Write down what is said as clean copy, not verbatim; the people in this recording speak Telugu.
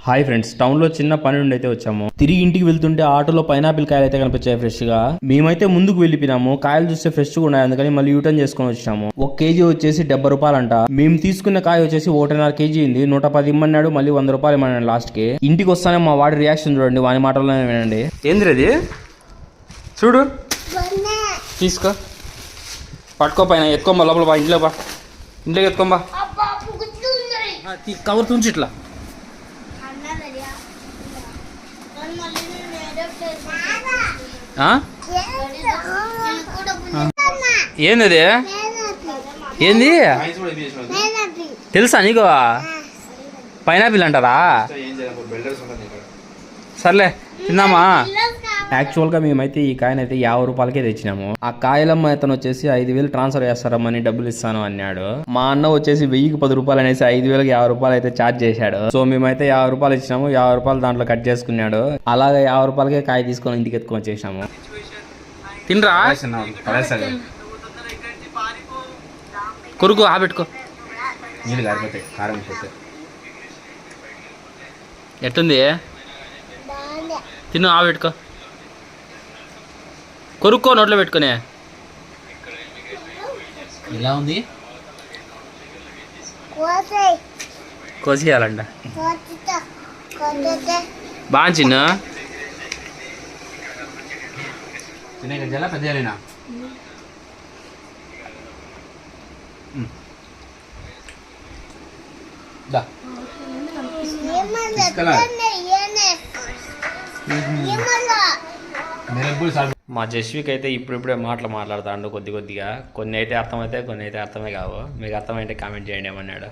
హాయ్ ఫ్రెండ్స్, టౌన్ లో చిన్న పని నుండి అయితే వచ్చాము. తిరిగి ఇంటికి వెళ్తుంటే ఆటోలో పైనాపిల్ కాయలు అయితే కనిపించాయి ఫ్రెష్ గా. మేమైతే ముందుకు వెళ్ళిపోయినాము. కాయలు చూస్తే ఫ్రెష్ గా ఉన్నాయి, అందుకని మళ్ళీ యూటర్న్ చేసుకుని వచ్చాము. 1 కేజీ వచ్చేసి 70 రూపాయలంట. మేము తీసుకున్న కాయ వచ్చేసి 1.5 కేజీ ఉంది. 110 ఇమ్మన్నాడు, మళ్ళీ 100 రూపాయలు ఇమ్మన్నాడు లాస్ట్ కి. ఇంటికి వస్తానే మా వాడి రియాక్షన్ చూడండి, వాని మాటల్లోనే వినండి. ఏంది అది చూడు, తీసుకో, పట్టుకో, పైన ఎత్తుకోమ్మా, లోపల బా, ఇంట్లో బా, ఇంట్లోకి ఎత్తుకోమ్మా, కవర్ తుంచి ఇట్లా. ఏంది ఏంది తెలుసా నీకు? పైనాపిల్ అంటారా? సర్లే తిందామా. యాక్చువల్గా మేమైతే ఈ కాయనైతే 50 రూపాయలకే తెచ్చినాము. ఆ కాయలమ్మ అతను వచ్చేసి 5,000 ట్రాన్స్ఫర్ చేస్తారమ్మని డబ్బులు ఇస్తాను అన్నాడు. మా అన్న వచ్చేసి 1000కి 10 రూపాయలు అనేసి 5,000కి 50 రూపాయలు అయితే ఛార్జ్ చేశాడు. సో మేమైతే 50 రూపాయలు ఇచ్చినాము. 50 రూపాయలు దాంట్లో కట్ చేసుకున్నాడు. అలాగే 50 రూపాయలకే కాయ తీసుకొని ఇంటికి ఎత్తుకొని వచ్చేసాము. తినరా, కొరుకు ఆబెట్టుకో. ఎట్లుంది? తిను, ఆబెట్టుకో, కొరుక్కో, నోట్లో పెట్టుకునే. ఎలా ఉంది? కోసేయాలంట బాగా చిన్న జల పెద్దనా. మా జస్విక్ అయితే ఇప్పుడిప్పుడే మాట్లాడుతాడు కొద్దిగా. కొన్ని అయితే అర్థమవుతాయి, కొన్ని అయితే అర్థమే కావు. మీకు అర్థమైతే కామెంట్ చేయండి ఏమన్నాడు.